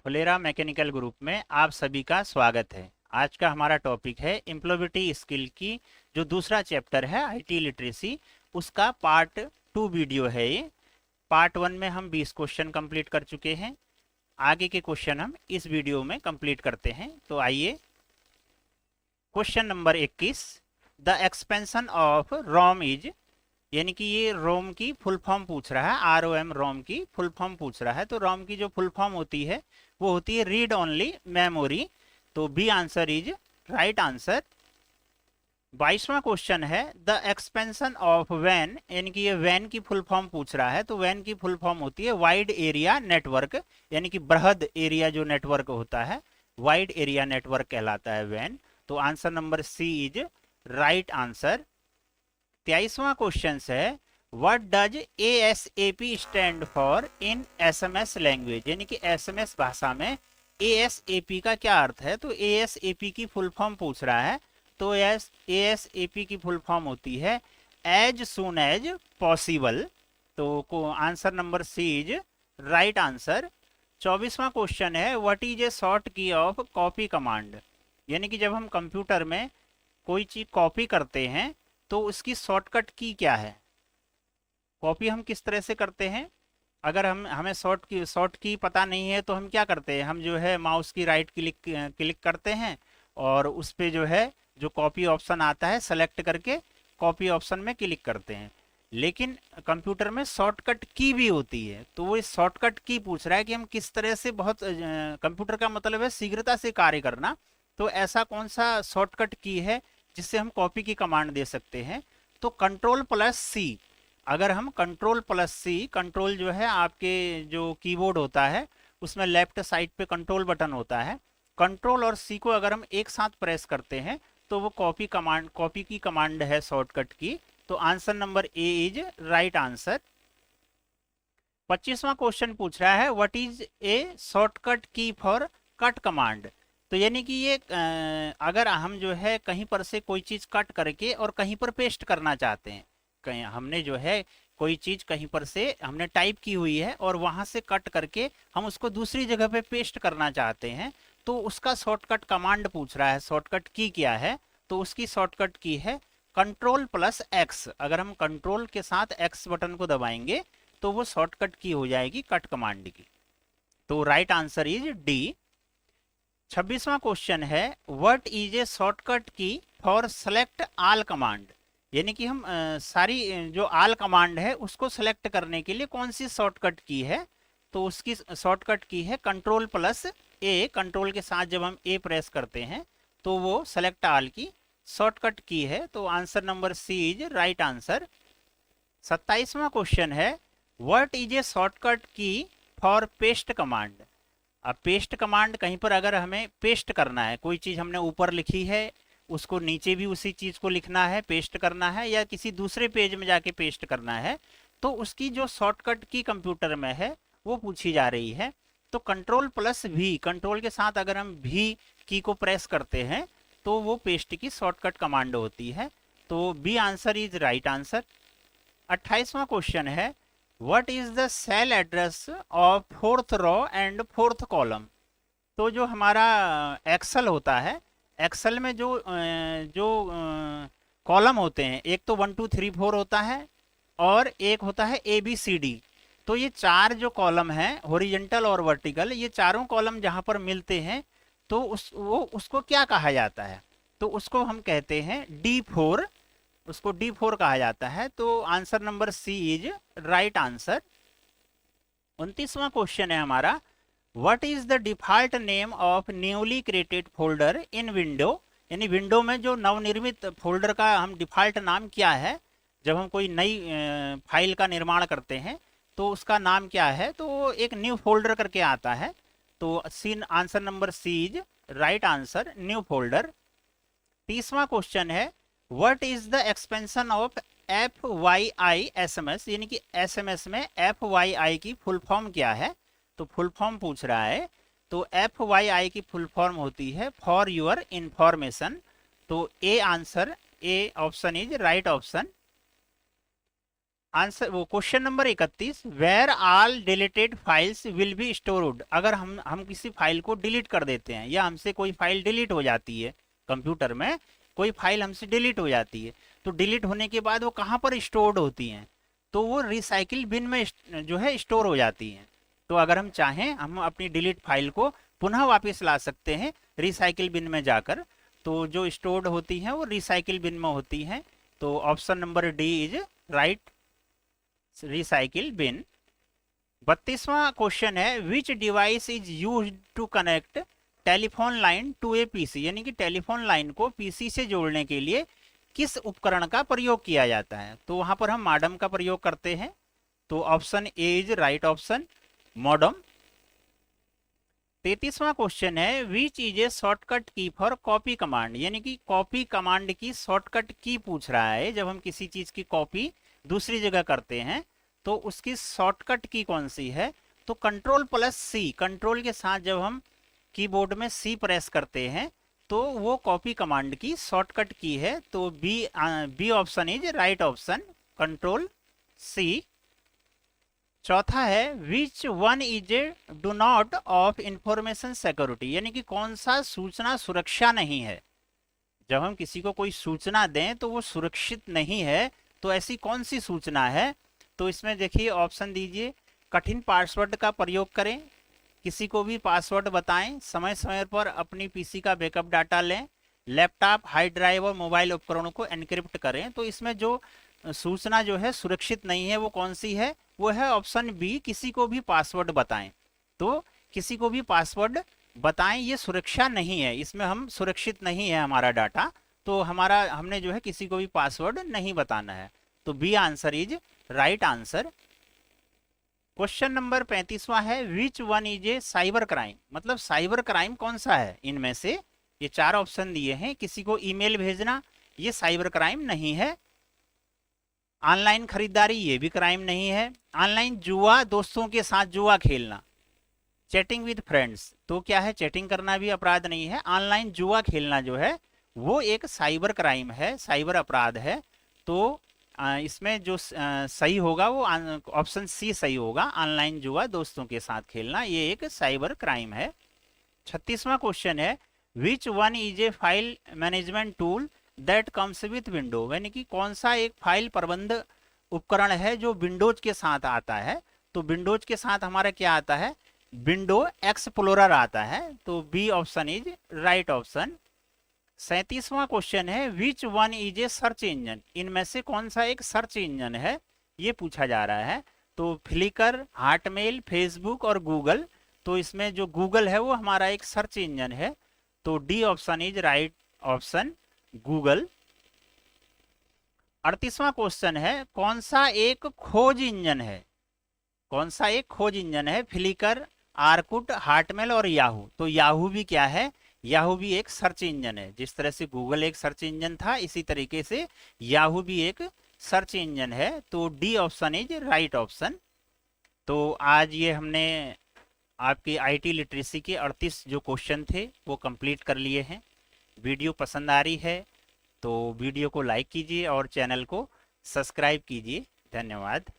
Phulera mechanical group में आप सभी का स्वागत है। आज का हमारा टॉपिक है एम्प्लॉयबिलिटी स्किल की जो दूसरा चैप्टर है आईटी लिटरेसी, उसका पार्ट 2 वीडियो है ये। पार्ट 1 में हम 20 क्वेश्चन कंप्लीट कर चुके हैं। आगे के क्वेश्चन हम इस वीडियो में कंप्लीट करते हैं। तो आइए, question number 21, the expansion of ROM is, यानी कि ये रोम की फुल फॉर्म पूछ रहा है। ROM रोम की फुल फॉर्म पूछ रहा है। तो रोम की जो फुल फॉर्म होती है वो होती है रीड ओनली मेमोरी। तो B answer is right answer. 22वां क्वेश्चन है द एक्सपेंशन ऑफ वैन, यानी कि ये वैन की फुल फॉर्म पूछ रहा है। तो वैन की फुल फॉर्म होती है वाइड एरिया नेटवर्क, यानी कि बृहद एरिया जो नेटवर्क होता है वाइड एरिया नेटवर्क कहलाता है वैन। तो answer number C is right answer. 23वां क्वेश्चन है what does ASAP stand for in SMS language, यानी कि SMS भाषा में ASAP का क्या अर्थ है। तो ASAP की फुल फॉर्म पूछ रहा है। तो ASAP की फुल फॉर्म होती है एज सुन एज पॉसिबल। तो answer number C is right answer. 24वां क्वेश्चन है what is a short key of copy command, यानी कि जब हम कंप्यूटर में कोई चीज कॉपी करते हैं तो उसकी शॉर्टकट की क्या है। कॉपी हम किस तरह से करते हैं, अगर हमें शॉर्ट की पता नहीं है तो हम क्या करते हैं, हम जो है माउस की राइट क्लिक करते हैं और उस पे जो है जो कॉपी ऑप्शन आता है सेलेक्ट करके कॉपी ऑप्शन में क्लिक करते हैं। लेकिन कंप्यूटर में शॉर्टकट की भी होती है। तो वो इस शॉर्टकट की पूछ रहा है कि हम किस तरह से बहुत कंप्यूटर का मतलब है शीघ्रता से कार्य करना। तो ऐसा कौन सा शॉर्टकट की है जिससे हम कॉपी की कमांड दे सकते हैं। तो कंट्रोल+C, अगर हम कंट्रोल+C, कंट्रोल जो है आपके जो कीबोर्ड होता है उसमें लेफ्ट साइड पे कंट्रोल बटन होता है, कंट्रोल और C को अगर हम एक साथ प्रेस करते हैं तो वो कॉपी की कमांड है शॉर्टकट की। तो answer number A is right answer. 25वां क्वेश्चन पूछ रहा है what is a shortcut key for cut command. तो यानी कि ये अगर हम जो है कहीं पर से कोई चीज कट करके और कहीं पर पेस्ट करना चाहते हैं, कहीं हमने जो है कोई चीज कहीं पर से हमने टाइप की हुई है और वहां से कट करके हम उसको दूसरी जगह पे पेस्ट करना चाहते हैं, तो उसका शॉर्टकट कमांड पूछ रहा है शॉर्टकट की क्या है। तो उसकी शॉर्टकट की है कंट्रोल+X। अगर हम कंट्रोल के साथ X बटन को दबाएंगे तो वो शॉर्टकट की हो जाएगी कट कमांड की। तो राइट आंसर इज डी। 26वां क्वेश्चन है what is a shortcut key for select all command, यानी कि हम सारी जो ऑल कमांड है उसको सेलेक्ट करने के लिए कौन सी शॉर्टकट की है। तो उसकी शॉर्टकट की है कंट्रोल+A। कंट्रोल के साथ जब हम ए प्रेस करते हैं तो वो सेलेक्ट ऑल की शॉर्टकट की है। तो answer number C is right answer. 27वां क्वेश्चन है what is a shortcut key for paste command. अब पेस्ट कमांड कहीं पर अगर हमें पेस्ट करना है, कोई चीज हमने ऊपर लिखी है उसको नीचे भी उसी चीज को लिखना है, पेस्ट करना है, या किसी दूसरे पेज में जाके पेस्ट करना है, तो उसकी जो शॉर्टकट की कंप्यूटर में है वो पूछी जा रही है। तो कंट्रोल+V, कंट्रोल के साथ अगर हम भी की को प्रेस करते हैं तो वो पेस्ट की शॉर्टकट कमांड होती है। तो B answer is right answer. 28वां क्वेश्चन है what is the cell address of fourth row and fourth column. तो जो हमारा एक्सेल होता है, एक्सेल में जो कॉलम होते हैं, एक तो 1 2 3 4 होता है और एक होता है ABCD। तो ये चार जो कॉलम हैं हॉरिजॉन्टल और वर्टिकल, ये चारों कॉलम जहां पर मिलते हैं तो उसको क्या कहा जाता है। तो उसको हम कहते हैं D4, उसको D4 कहा जाता है। तो answer number C is right answer. 29वां क्वेश्चन है हमारा what is the default name of newly created folder in window, यानी विंडो में जो नवनिर्मित फोल्डर का हम डिफॉल्ट नाम क्या है। जब हम कोई नई फाइल का निर्माण करते हैं तो उसका नाम क्या है। तो एक न्यू फोल्डर करके आता है। तो answer number C is right answer, new folder. 30वां क्वेश्चन है what is the expansion of FYI SMS, यानी कि SMS में FYI की फुल फॉर्म क्या है। तो फुल फॉर्म पूछ रहा है। तो FYI की फुल फॉर्म होती है फॉर योर इंफॉर्मेशन। तो A answer, A option is right option. Answer वो question number 31, where all deleted files will be stored. अगर हम किसी फाइल को डिलीट कर देते हैं या हमसे कोई फाइल डिलीट हो जाती है, कंप्यूटर में कोई फाइल हमसे डिलीट हो जाती है, तो डिलीट होने के बाद वो कहाँ पर स्टोर्ड होती हैं, तो वो रिसाइकिल बिन में जो है स्टोर हो जाती हैं। तो अगर हम चाहें हम अपनी डिलीट फाइल को पुनः वापस ला सकते हैं रिसाइकिल बिन में जाकर। तो जो स्टोर्ड होती हैं वो रिसाइकिल बिन में होती हैं। तो option number D is right, recycle bin. 32वां क्वेश्चन है, which device is use to connect telephone line to a PC, यानी कि टेलीफोन लाइन को पीसी से जोड़ने के लिए किस उपकरण का प्रयोग किया जाता है। तो वहां पर हम मॉडेम का प्रयोग करते हैं। तो option A is right option, modem. 33वां क्वेश्चन है, which is a shortcut key for copy command, यानी कि कॉपी कमांड की शॉर्टकट की पूछ रहा है। जब हम किसी चीज की कॉपी दूसरी जगह करते हैं तो उसकी शॉर्टकट की कौन सी है। तो कंट्रोल प्लस सी, कंट्रोल के साथ जब हम कीबोर्ड में सी प्रेस करते हैं तो वो कॉपी कमांड की शॉर्टकट की है। तो B option is right option, control C. चौथा है, which one is a do not of information security, यानी कि कौन सा सूचना सुरक्षा नहीं है। जब हम किसी को कोई सूचना दें तो वो सुरक्षित नहीं है, तो ऐसी कौन सी सूचना है। तो इसमें देखिए ऑप्शन दीजिए, कठिन पासवर्ड का प्रयोग करें, किसी को भी पासवर्ड बताएं, समय समय पर अपनी पीसी का बैकअप डाटा लें, लैपटॉप, हार्ड ड्राइव और मोबाइल उपकरणों को एनक्रिप्ट करें। तो इसमें जो सूचना जो है सुरक्षित नहीं है वो कौन सी है, वो है ऑप्शन बी, किसी को भी पासवर्ड बताएं। तो किसी को भी पासवर्ड बताएं ये सुरक्षा नहीं है, इसमें हम सुरक्षित नहीं है हमारा डाटा, तो हमने जो है किसी को भी पासवर्ड नहीं बताना है। तो B answer is right answer. Question number 35वां है, which one is a cyber crime, मतलब साइबर क्राइम कौन सा है इनमें से। ये चार ऑप्शन दिए हैं, किसी को ईमेल भेजना ये साइबर क्राइम नहीं है, ऑनलाइन खरीदारी ये भी क्राइम नहीं है, ऑनलाइन जुआ, दोस्तों के साथ जुआ खेलना, चैटिंग विद फ्रेंड्स, तो क्या है चैटिंग करना भी अपराध नहीं है, ऑनलाइन जुआ खेलना जो है वो एक साइबर क्राइम है, साइबर अपराध है। तो इसमें जो सही होगा वो ऑप्शन सी सही होगा, ऑनलाइन जुआ दोस्तों के साथ खेलना ये एक साइबर क्राइम है। 36वां क्वेश्चन है, which one is A file management tool that comes with window, यानी कि कौन सा एक फाइल प्रबंध उपकरण है जो विंडोज के साथ आता है। तो विंडोज के साथ हमारा क्या आता है, विंडो एक्सप्लोरर आता है। तो B option is right option. 37वां क्वेश्चन है, which one is a search engine, इनमें से कौन सा एक सर्च इंजन है ये पूछा जा रहा है। तो फ्लिकर, हॉटमेल, फेसबुक और गूगल, तो इसमें जो गूगल है वो हमारा एक सर्च इंजन है। तो D option is right option, Google. 38वां क्वेश्चन है, कौन सा एक खोज इंजन है, कौन सा एक खोज इंजन है, फ्लिकर, आर्कुट, हॉटमेल और याहू। तो याहू भी क्या है, याहू भी एक सर्च इंजन है, जिस तरह से गूगल एक सर्च इंजन था इसी तरीके से याहू भी एक सर्च इंजन है। तो D option is right option. तो आज ये हमने आपकी आईटी लिटरेसी के 38 जो क्वेश्चन थे वो कंप्लीट कर लिए हैं। वीडियो पसंद आ रही है तो वीडियो को लाइक कीजिए और चैनल को सब्सक्राइब कीजिए। धन्यवाद।